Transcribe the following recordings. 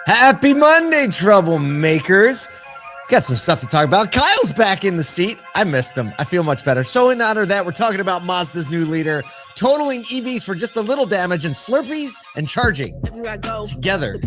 Happy Monday, Troublemakers. Got some stuff to talk about. Kyle's back in the seat. I missed him. I feel much better. So in honor of that, we're talking about Mazda's new leader, totaling EVs for just a little damage and Slurpees and charging together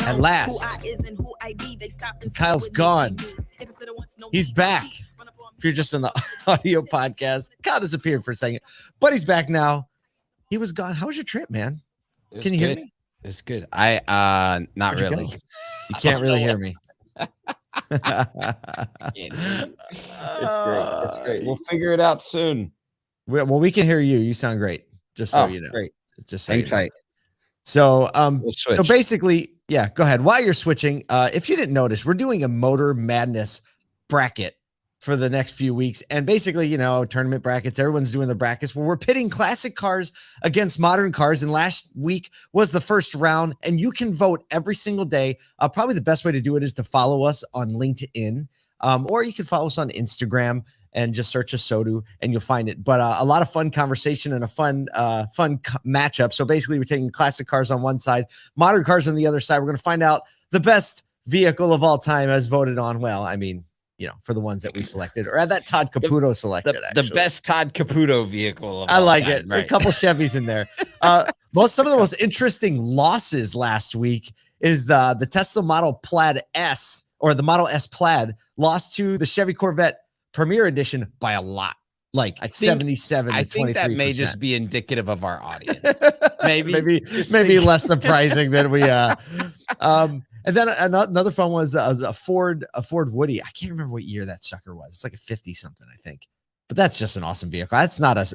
at last. Kyle's gone. He's back. If you're just in the audio podcast, Kyle disappeared for a second, but he's back now. He was gone. How was your trip, man? Can you hear me? It's good. Not Where'd really. You can't really hear me. It's great. We'll figure it out soon. Well, we can hear you. You sound great. Just so you know. Great. Just so Hang you know. tight. So, We'll switch. so basically, yeah, go ahead. While you're switching, if you didn't notice, we're doing a Motor Madness bracket for the next few weeks. And basically, you know, tournament brackets, everyone's doing the brackets where we're pitting classic cars against modern cars. And last week was the first round, and you can vote every single day. Probably the best way to do it is to follow us on LinkedIn, or you can follow us on Instagram and just search a Sodu and you'll find it. But a lot of fun conversation and a fun matchup. So basically we're taking classic cars on one side, modern cars on the other side. We're going to find out the best vehicle of all time as voted on. Well, I mean, you know, for the ones that we selected, or that Todd Caputo selected. The best Todd Caputo vehicle. I like time, it. right? A couple Chevys in there. Some of the most interesting losses last week is the Tesla Model Plaid S, or the Model S Plaid, lost to the Chevy Corvette Premier Edition by a lot, like 77. I think that may just be indicative of our audience. maybe less surprising than we. And then another fun was a Ford Woody. I can't remember what year that sucker was. It's like a 50 something, I think. But that's just an awesome vehicle. That's not it's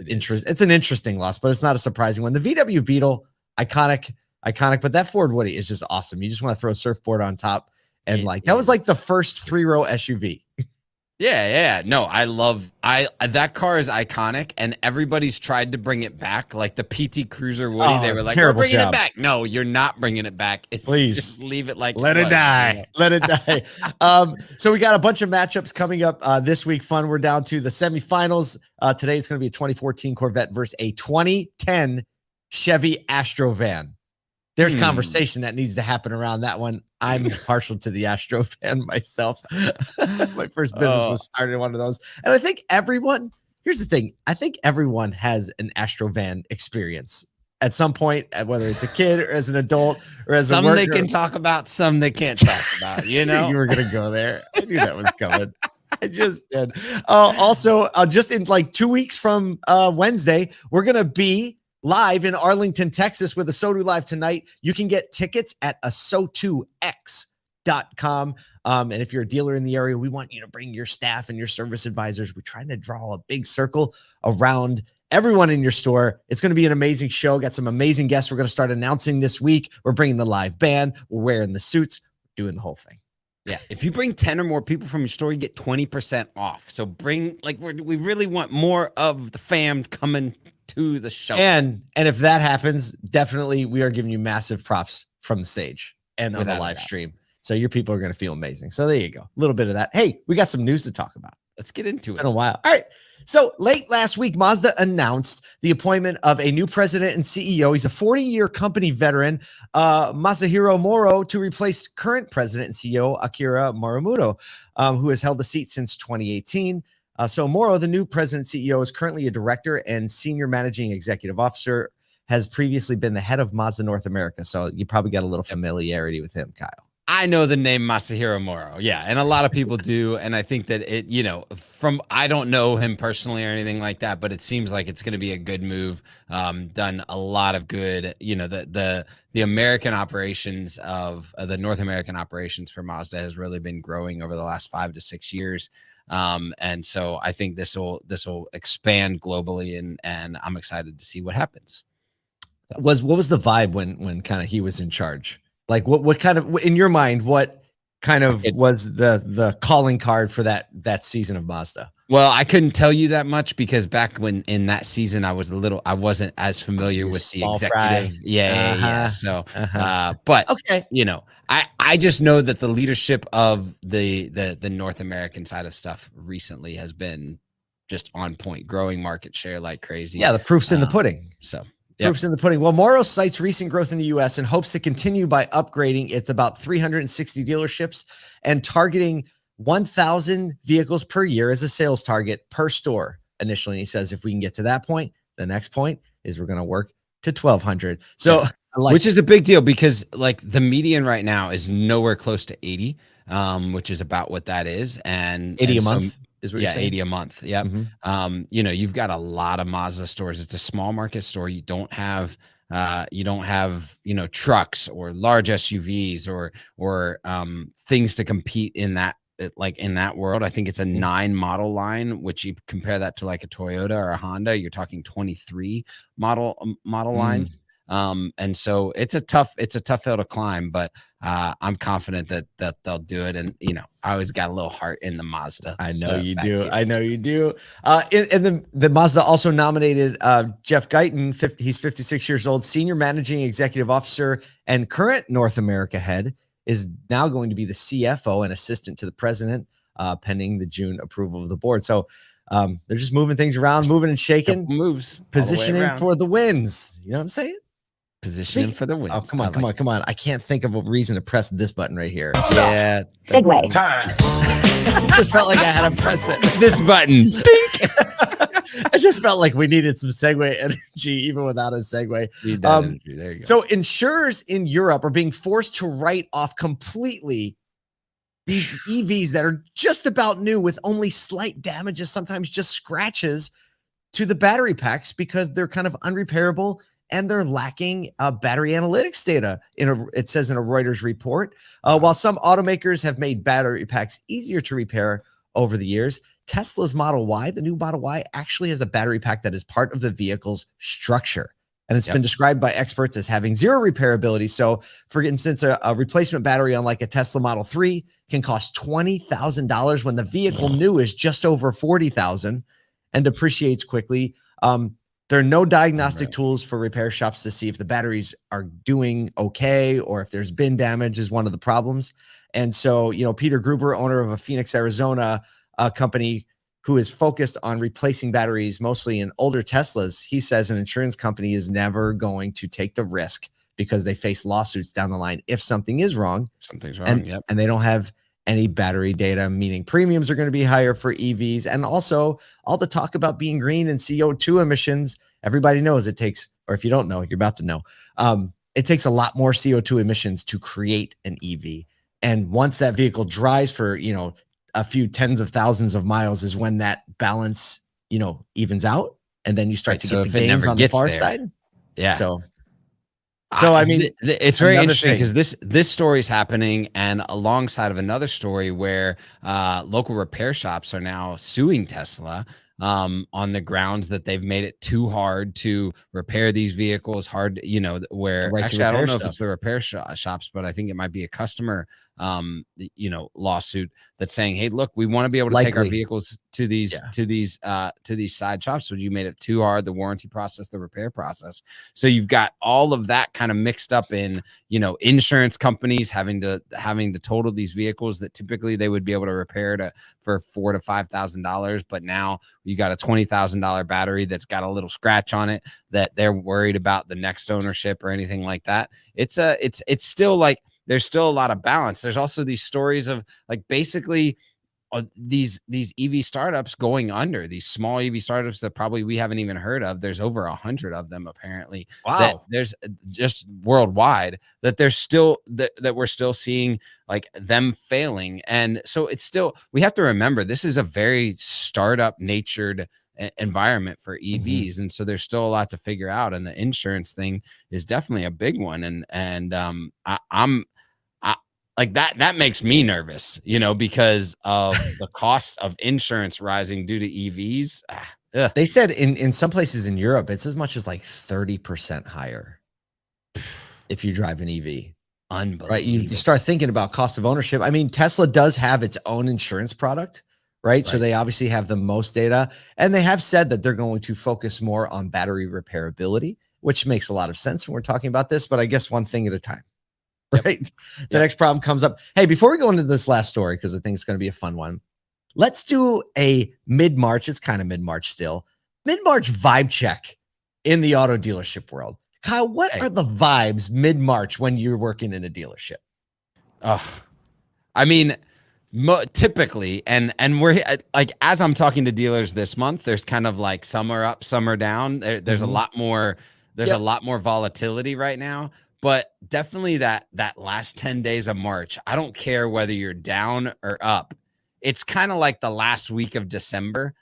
an interesting loss, but it's not a surprising one. The VW Beetle, iconic, but that Ford Woody is just awesome. You just want to throw a surfboard on top, and that was like the first 3-row SUV. Yeah. No, that car is iconic, and everybody's tried to bring it back. Like the PT Cruiser Woody, they were like, "We're bringing it back." No, you're not bringing it back. Please just leave it like let it die. You know? Let it die. So we got a bunch of matchups coming up this week. Fun. We're down to the semifinals. Today it's going to be a 2014 Corvette versus a 2010 Chevy Astro van. There's conversation that needs to happen around that one. I'm partial to the Astro van myself. My first business was started in one of those. And I think here's the thing. I think everyone has an Astro van experience at some point, whether it's a kid or as an adult or as a worker. Some they can talk about, some they can't talk about, you know? You were going to go there. I knew that was coming. I just did. Also, just in like 2 weeks from Wednesday, we're going to be live in Arlington, Texas with a SoTu Live tonight. You can get tickets at asotux.com. And if you're a dealer in the area, we want you to bring your staff and your service advisors. We're trying to draw a big circle around everyone in your store. It's going to be an amazing show. Got some amazing guests we're going to start announcing this week. We're bringing the live band. We're wearing the suits, doing the whole thing. Yeah, if you bring 10 or more people from your store, you get 20% off. So we really want more of the fam coming to the show. And if that happens, definitely we are giving you massive props from the stage and on the live stream. So your people are going to feel amazing. So there you go. A little bit of that. Hey, we got some news to talk about. Let's get into it. It's been a while. All right. So late last week, Mazda announced the appointment of a new president and CEO. He's a 40-year company veteran, Masahiro Moro, to replace current president and CEO Akira Marumoto, who has held the seat since 2018. So Moro, the new president and CEO, is currently a director and senior managing executive officer, has previously been the head of Mazda North America. So you probably got a little familiarity with him, Kyle. I know the name Masahiro Moro. Yeah. And a lot of people do. And I think that I don't know him personally or anything like that, but it seems like it's going to be a good move. Done a lot of good, the American operations of the North American operations for Mazda has really been growing over the last 5 to 6 years. And so I think this will expand globally, and I'm excited to see what happens. What was the vibe when kind of he was in charge? Like what kind of, in your mind, what kind of was the calling card for that season of Mazda? Well, I couldn't tell you that much because back when in that season I wasn't as familiar with the executive. Yeah. So, but okay, I just know that the leadership of the North American side of stuff recently has been just on point, growing market share like crazy. Yeah, the proof's in the pudding. So Proof's in the pudding. Well, Moro cites recent growth in the U.S. and hopes to continue by upgrading its about 360 dealerships and targeting 1,000 vehicles per year as a sales target per store initially. He says if we can get to that point, the next point is we're going to work to 1,200. So, which is a big deal because like the median right now is nowhere close to 80, which is about what that is. And 80 a month is what you're saying? 80 a month. Yep. Mm-hmm. You know, you've got a lot of Mazda stores. It's a small market store. You don't have, you know, trucks or large SUVs or things to compete in that, like in that world. I think it's a 9 model line, which you compare that to like a Toyota or a Honda, you're talking 23 model lines. And so it's a tough hill to climb, but I'm confident that they'll do it. And you know, I always got a little heart in the Mazda. I know you do. I know you do. And the Mazda also nominated Jeff Guyton. He's 56 years old, senior managing executive officer and current North America head, is now going to be the CFO and assistant to the president, pending the June approval of the board. So they're just moving things around, moving and shaking, moves, positioning for the wins. You know what I'm saying? Positioning for the wins. Oh, come on. I can't think of a reason to press this button right here. Yeah. Segue. Time. I just felt like I had to press it. This button. I just felt like we needed some segue energy, even without a segue. There you go. So insurers in Europe are being forced to write off completely these EVs that are just about new with only slight damages, sometimes just scratches to the battery packs because they're kind of unrepairable and they're lacking battery analytics data. It says in a Reuters report. While some automakers have made battery packs easier to repair over the years, Tesla's Model Y, the new Model Y, actually has a battery pack that is part of the vehicle's structure. And it's been described by experts as having zero repairability. So, for instance, a replacement battery on like a Tesla Model 3 can cost $20,000 when the vehicle new is just over $40,000 and depreciates quickly. There are no diagnostic tools for repair shops to see if the batteries are doing okay or if there's been damage is one of the problems. And so, you know, Peter Gruber, owner of a Phoenix, Arizona company who is focused on replacing batteries mostly in older Teslas, he says an insurance company is never going to take the risk because they face lawsuits down the line if something is wrong. Something's wrong, and they don't have any battery data, meaning premiums are going to be higher for EVs. And also all the talk about being green and CO2 emissions, everybody knows it takes, or if you don't know, you're about to know, it takes a lot more CO2 emissions to create an EV. And once that vehicle drives for, you know, a few tens of thousands of miles is when that balance, you know, evens out. And then you start to get the gains on the far side. Yeah. So I mean, it's very interesting because this story is happening, and alongside of another story where local repair shops are now suing Tesla on the grounds that they've made it too hard to repair these vehicles. Hard, you know, where actually I don't know if it's the repair shops, but I think it might be a customer, you know, lawsuit that's saying, hey, look, we want to be able to take our vehicles to these side shops, but you made it too hard, the warranty process, the repair process. So you've got all of that kind of mixed up in, you know, insurance companies having to total these vehicles that typically they would be able to repair for $4,000 to $5,000, but now you got a $20,000 battery that's got a little scratch on it that they're worried about the next ownership or anything like that. It's still like there's still a lot of balance. There's also these stories of like basically these EV startups going under, these small EV startups that probably we haven't even heard of. There's over 100 of them apparently. Wow. That there's just worldwide that there's still that we're still seeing like them failing. And so it's still, we have to remember this is a very startup natured environment for EVs. And so there's still a lot to figure out. And the insurance thing is definitely a big one. And I'm like that makes me nervous, you know, because of the cost of insurance rising due to EVs. They said in some places in Europe, it's as much as like 30% higher if you drive an EV. Unbelievable. Right. You start thinking about cost of ownership. I mean, Tesla does have its own insurance product, right? So they obviously have the most data, and they have said that they're going to focus more on battery repairability, which makes a lot of sense when we're talking about this, but I guess one thing at a time. Right. The next problem comes up. Hey, before we go into this last story, because I think it's going to be a fun one, let's do a mid-March. It's kind of mid-March still. Mid-March vibe check in the auto dealership world. Kyle, what are the vibes mid-March when you're working in a dealership? I mean, typically, and we're like, as I'm talking to dealers this month, there's kind of like some are up, some are down. There's a lot more. There's a lot more volatility right now. But definitely that last 10 days of March, I don't care whether you're down or up. It's kind of like the last week of December.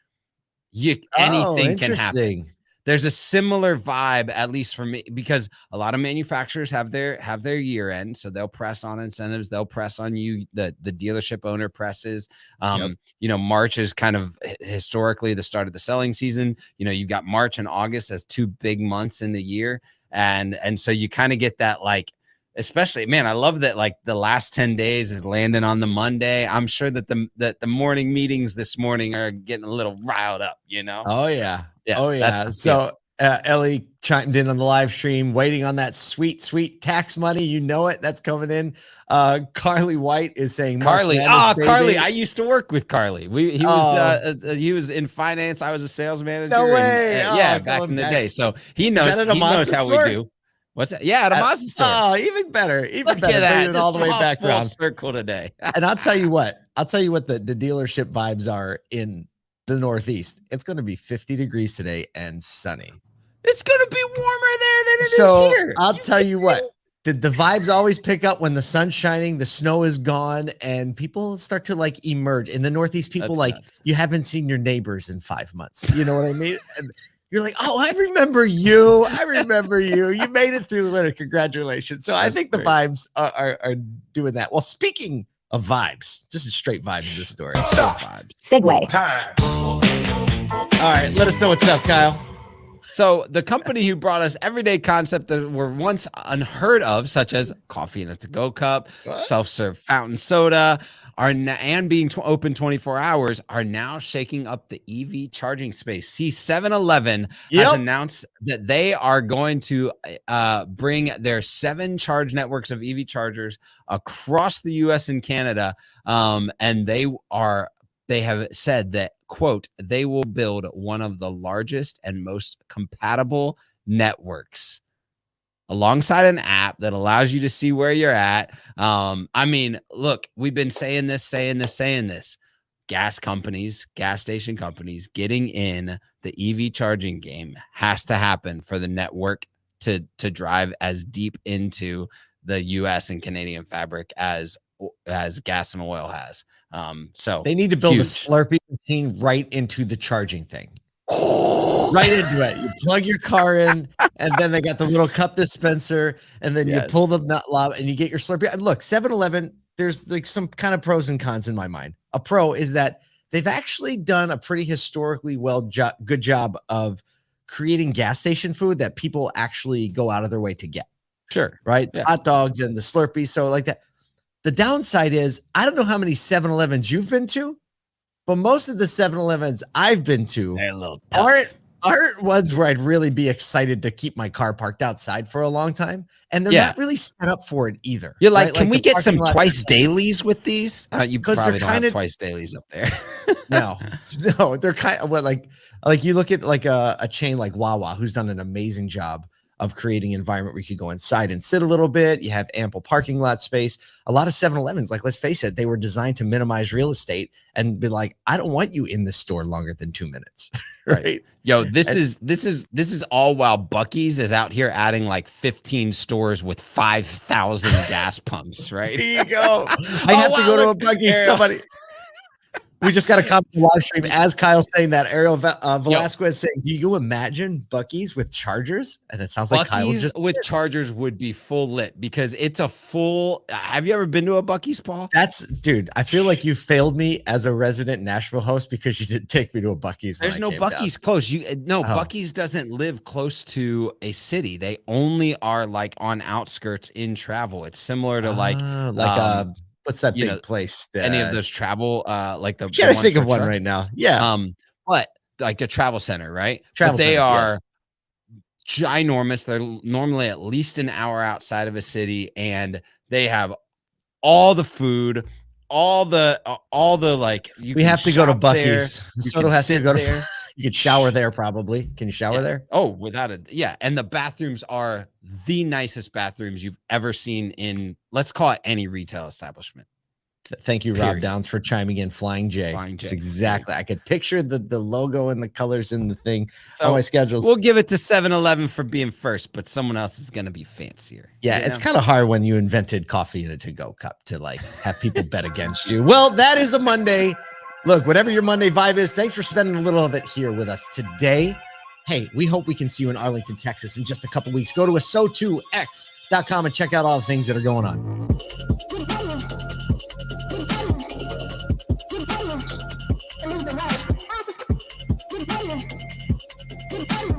Anything can happen. There's a similar vibe, at least for me, because a lot of manufacturers have their year end, so they'll press on incentives, they'll press on you. The dealership owner presses. March is kind of historically the start of the selling season. You've got March and August as 2 big months in the year. And so you kind of get that, like, especially, man, I love that, like, the last 10 days is landing on the Monday. I'm sure that the morning meetings this morning are getting a little riled up, Oh, yeah. Yeah. Oh, yeah. So Ellie chimed in on the live stream, waiting on that sweet, sweet tax money. You know it. That's coming in. Carly White is saying, Carly. Carly. I used to work with Carly. He was in finance. I was a sales manager. No way. Back in the day. So he knows how we do. What's that? Yeah, at a Mazda store. Oh, even better. Even better. Bringing it all the way back full around. Circle today. And I'll tell you what the dealership vibes are in the Northeast. It's going to be 50 degrees today and sunny. It's going to be warmer there than it is here. I'll tell you what, the vibes always pick up when the sun's shining, the snow is gone, and people start to like emerge. In the Northeast, people you haven't seen your neighbors in 5 months. You know what I mean? And you're like, oh, I remember you. You made it through the winter. Congratulations. So I think the vibes are doing that. Well, speaking of vibes, just a straight vibe in this story. Segue time. All right, let us know what's up, Kyle. So the company who brought us everyday concepts that were once unheard of, such as coffee in a to-go cup, self-serve fountain soda, and being open 24 hours, are now shaking up the EV charging space. See, 7-Eleven has announced that they are going to bring their 7 charge networks of EV chargers across the U.S. and Canada, and they have said that, quote, they will build one of the largest and most compatible networks alongside an app that allows you to see where you're at. I mean, look, we've been saying this. Gas station companies getting in the EV charging game has to happen for the network to drive as deep into the US and Canadian fabric as gas and oil has. So they need to build a Slurpee machine right into the charging thing. Right into it. You plug your car in, and then they got the little cup dispenser, and then you pull the nut knob and you get your Slurpee. And look, 7-Eleven, there's like some kind of pros and cons in my mind. A pro is that they've actually done a pretty historically good job of creating gas station food that people actually go out of their way to get. Sure. Right? Yeah. Hot dogs and the Slurpees. So like that. The downside is, I don't know how many 7-Elevens you've been to, but most of the 7-Elevens I've been to aren't ones where I'd really be excited to keep my car parked outside for a long time. And they're not really set up for it either. You're like, can we get some twice dailies with these? You probably don't have twice dailies up there. No, they're kind of like you look at like a chain like Wawa, who's done an amazing job of creating an environment where you could go inside and sit a little bit. You have ample parking lot space. A lot of 7-Elevens, like, let's face it, they were designed to minimize real estate and be like, I don't want you in this store longer than 2 minutes. Right. Yo, this is all while Buc-ee's is out here adding like 15 stores with 5,000 gas pumps. Right. There you go. I have to go to a Buc-ee's. Somebody. We just got a comment live stream as Kyle's saying that. Ariel Velasquez saying, "Do you imagine Buc-ee's with chargers?" And it sounds like Kyle just with chargers would be full lit because it's a full. Have you ever been to a Buc-ee's, Paul? Dude. I feel like you failed me as a resident Nashville host because you didn't take me to a Buc-ee's. There's no Buc-ee's close. Buc-ee's doesn't live close to a city. They only are like on outskirts in travel. It's similar to what's that big place? Any of those travel, like the. Can't think of one right now. Yeah. But like a travel center, right? They are ginormous. They're normally at least an hour outside of a city, and they have all the food, all the like. We have to go to Buc-ee's. Soto has to go there. You could shower there probably. Can you shower there? Oh, without a yeah. And the bathrooms are the nicest bathrooms you've ever seen in, let's call it, any retail establishment. Thank you, Rob Downs, for chiming in. Flying J. Flying J. It's exactly. I could picture the logo and the colors in the thing. So my schedules. We'll give it to 7-Eleven for being first, but someone else is going to be fancier. Yeah, it's kind of hard when you invented coffee in a to-go cup to like have people bet against you. Well, that is a Monday. Look, whatever your Monday vibe is, thanks for spending a little of it here with us today. Hey, we hope we can see you in Arlington, Texas in just a couple weeks. Go to so2x.com and check out all the things that are going on. Get it